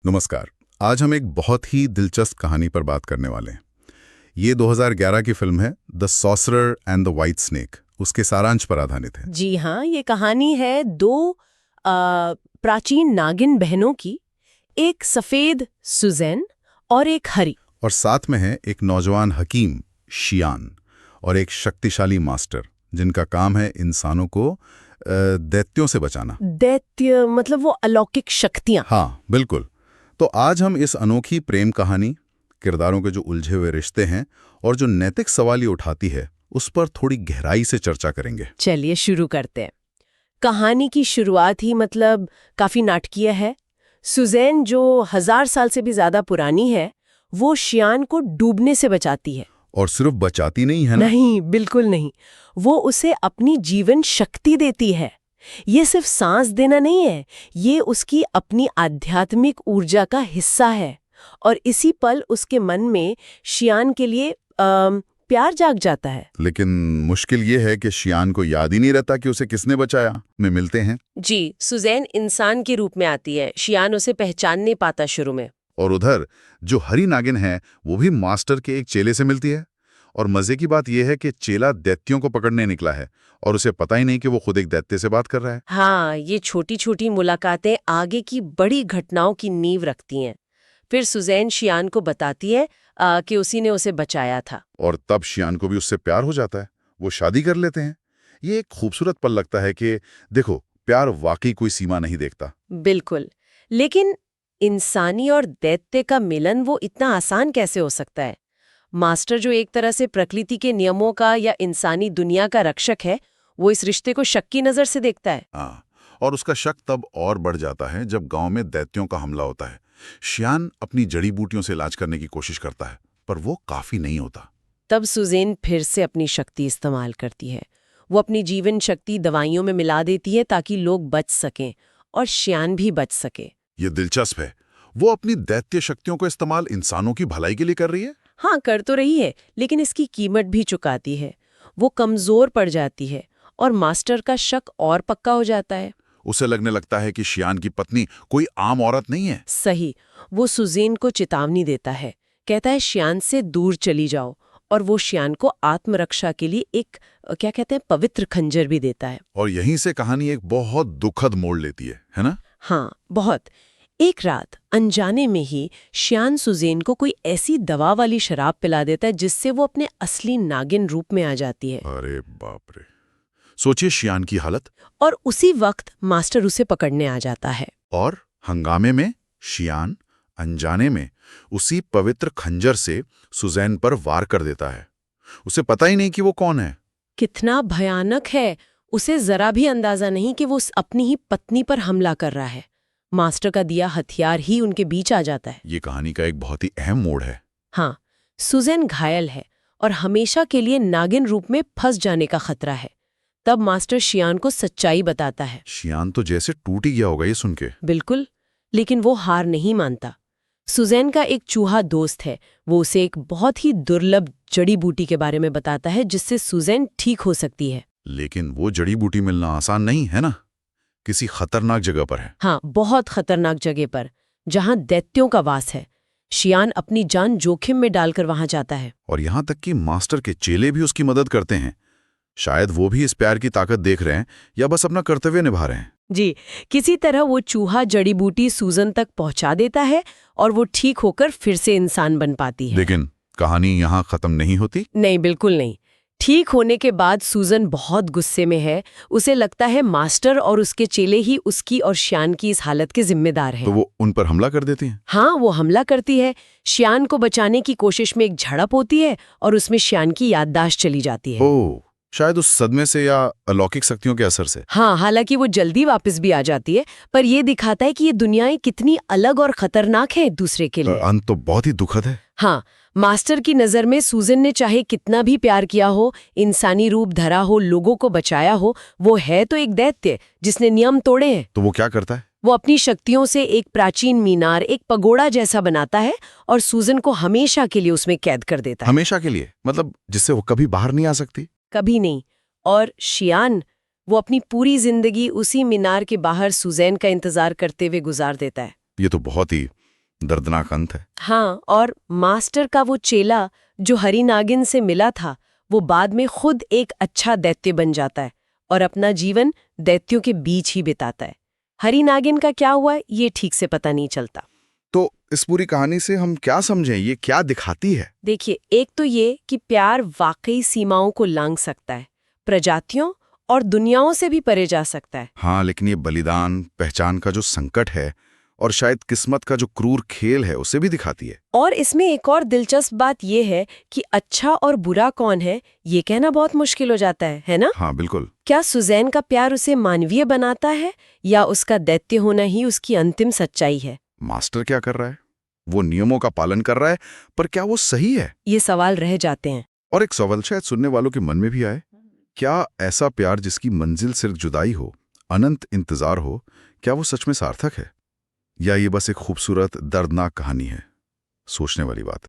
नमस्कार। आज हम एक बहुत ही दिलचस्प कहानी पर बात करने वाले हैं। ये 2011 की फिल्म है the sorcerer and the white snake. उसके सारांश पर आधारित है। जी हाँ, ये कहानी है दो प्राचीन नागिन बहनों की, एक सफेद सुजैन और एक हरी। और साथ में है एक नौजवान हकीम शियान और एक शक्तिशाली मास्टर जिनका काम है इंसानों को दैत्यों से बचाना। दैत्य मतलब वो अलौकिक शक्तियाँ। हाँ, बिल्कुल। तो आज हम इस अनोखी प्रेम कहानी, किरदारों के जो उलझे हुए रिश्ते हैं और जो नैतिक सवाल ये उठाती है, उस पर थोड़ी गहराई से चर्चा करेंगे। चलिए शुरू करते हैं। कहानी की शुरुआत ही मतलब काफी नाटकीय है। सुजैन जो 1000 साल से भी ज्यादा पुरानी है, वो शियान को डूबने से बचाती है। और सिर्फ बचाती नहीं है ना? नहीं, बिल्कुल नहीं। वो उसे अपनी जीवन शक्ति देती है। ये सिर्फ सांस देना नहीं है, ये उसकी अपनी आध्यात्मिक ऊर्जा का हिस्सा है। और इसी पल उसके मन में शियान के लिए प्यार जाग जाता है। लेकिन मुश्किल ये है कि शियान को याद ही नहीं रहता कि उसे किसने बचाया। में मिलते हैं जी, सुजैन इंसान के रूप में आती है। शियान उसे पहचान नहीं पाता शुरू में। और उधर जो हरी नागिन है वो भी मास्टर के एक चेले से मिलती है। और मजे की बात यह है कि चेला दैत्यों को पकड़ने निकला है और उसे पता ही नहीं कि वो खुद एक दैत्य से बात कर रहा है। हाँ, ये छोटी छोटी मुलाकातें आगे की बड़ी घटनाओं की नींव रखती हैं। फिर सुजैन शियान को बताती है कि उसी ने उसे बचाया था। और तब शियान को भी उससे प्यार हो जाता है। वो शादी कर लेते हैं। ये एक खूबसूरत पल लगता है कि देखो, प्यार वाकई कोई सीमा नहीं देखता। बिल्कुल। लेकिन इंसानी और दैत्य का मिलन वो इतना आसान कैसे हो सकता है? मास्टर जो एक तरह से प्रकृति के नियमों का या इंसानी दुनिया का रक्षक है, वो इस रिश्ते को शक की नजर से देखता है। हाँ, और उसका शक तब और बढ़ जाता है जब गांव में दैत्यों का हमला होता है। शियान अपनी जड़ी बूटियों से इलाज करने की कोशिश करता है, पर वो काफी नहीं होता। तब सुजैन फिर से अपनी शक्ति इस्तेमाल करती है। वो अपनी जीवन शक्ति दवाइयों में मिला देती है ताकि लोग बच सकें और शियान भी बच सके। ये दिलचस्प है। वो अपनी दैत्य शक्तियों का इस्तेमाल इंसानों की भलाई के लिए कर रही है। हाँ, कर तो रही है, लेकिन इसकी कीमत भी चुकाती है। वो कमजोर पड़ जाती है और मास्टर का शक और पक्का हो जाता है। उसे लगने लगता है कि शियान की पत्नी कोई आम औरत नहीं है। सही। वो सुजैन को चेतावनी देता है, कहता है शियान से दूर चली जाओ, और वो शियान को आत्मरक्षा के लिए एक क्या कहते हैं, पवित्र खंजर भी देता है। और यहीं से कहानी एक बहुत दुखद मोड़ लेती है ना? हाँ, बहुत। एक रात अनजाने में ही शियान सुजैन को कोई ऐसी दवा वाली शराब पिला देता है जिससे वो अपने असली नागिन रूप में आ जाती है। अरे बाप रे! सोचिए शियान की हालत। और उसी वक्त मास्टर उसे पकड़ने आ जाता है। और हंगामे में शियान अनजाने में उसी पवित्र खंजर से सुजैन पर वार कर देता है। उसे पता ही नहीं कि वो कौन है। कितना भयानक है! उसे जरा भी अंदाजा नहीं कि वो अपनी ही पत्नी पर हमला कर रहा है। मास्टर का दिया हथियार ही उनके बीच आ जाता है। ये कहानी का एक बहुत ही अहम मोड़ है। हाँ, सुजैन घायल है और हमेशा के लिए नागिन रूप में फंस जाने का खतरा है। तब मास्टर शियान को सच्चाई बताता है। शियान तो जैसे टूट ही गया होगा ये सुन के। बिल्कुल, लेकिन वो हार नहीं मानता। सुजैन का एक चूहा दोस्त है, वो उसे एक बहुत ही दुर्लभ जड़ी बूटी के बारे में बताता है जिससे सुजैन ठीक हो सकती है। लेकिन वो जड़ी बूटी मिलना आसान नहीं है ना? किसी खतरनाक जगह पर है। हाँ, बहुत खतरनाक जगह पर, जहाँ दैत्यों का वास है। शियान अपनी जान जोखिम में डालकर वहां जाता है। और यहाँ तक कि मास्टर के चेले भी उसकी मदद करते हैं। शायद वो भी इस प्यार की ताकत देख रहे हैं या बस अपना कर्तव्य निभा रहे हैं। जी, किसी तरह वो चूहा जड़ी बूटी सुजन तक पहुंचा देता है और वो ठीक होकर फिर से इंसान बन पाती है। लेकिन कहानी यहाँ खत्म नहीं होती। नहीं, बिल्कुल नहीं। ठीक होने के बाद सुजन बहुत गुस्से में है। उसे लगता है मास्टर और उसके चेले ही उसकी और शियान की इस हालत के जिम्मेदार हैं। तो वो उन पर हमला कर देती हैं। हाँ, वो हमला करती है। शियान को बचाने की कोशिश में एक झड़प होती है और उसमें शियान की याददाश्त चली जाती है। ओह, शायद उस सदमे से या अलौकिक शक्तियों के असर से। हाँ, हालांकि वो जल्दी वापस भी आ जाती है, पर ये दिखाता है कि ये दुनियाएं कितनी अलग और खतरनाक है एक दूसरे के लिए। अंत तो बहुत ही दुखद है। हाँ, मास्टर की नज़र में सुजन ने चाहे कितना भी प्यार किया हो, इंसानी रूप धरा हो, लोगों को बचाया हो, वो है तो एक दैत्य जिसने नियम तोड़े हैं। तो वो क्या करता है? वो अपनी शक्तियों से एक प्राचीन मीनार, एक पगोड़ा जैसा बनाता है और सुजन को हमेशा के लिए उसमें कैद कर देता है। हमेशा के लिए? मतलब जिससे वो कभी बाहर नहीं आ सकती? कभी नहीं। और शियान, वो अपनी पूरी जिंदगी उसी मीनार के बाहर सुजैन का इंतजार करते हुए गुजार देता है। ये तो बहुत ही दर्दनाक अंत है। हाँ, और मास्टर का वो चेला जो हरी नागिन से मिला था, वो बाद में खुद एक अच्छा दैत्य बन जाता है और अपना जीवन दैत्यों के बीच ही बिताता है। हरी नागिन का क्या हुआ ये ठीक से पता नहीं चलता। तो इस पूरी कहानी से हम क्या समझें, ये क्या दिखाती है? देखिए, एक तो ये कि प्यार वाकई सीमाओं को लांघ सकता है, प्रजातियों और दुनियाओं से भी परे जा सकता है। हाँ, लेकिन ये बलिदान, पहचान का जो संकट है और शायद किस्मत का जो क्रूर खेल है उसे भी दिखाती है। और इसमें एक और दिलचस्प बात यह है कि अच्छा और बुरा कौन है ये कहना बहुत मुश्किल हो जाता है ना? हाँ बिल्कुल। क्या सुजैन का प्यार उसे मानवीय बनाता है या उसका दैत्य होना ही उसकी अंतिम सच्चाई है? मास्टर क्या कर रहा है? वो नियमों का पालन कर रहा है, पर क्या वो सही है? ये सवाल रह जाते हैं। और एक सवाल शायद सुनने वालों के मन में भी आए, क्या ऐसा प्यार जिसकी मंजिल सिर्फ जुदाई हो, अनंत इंतजार हो, क्या वो सच में सार्थक है, या ये बस एक खूबसूरत दर्दनाक कहानी है? सोचने वाली बात।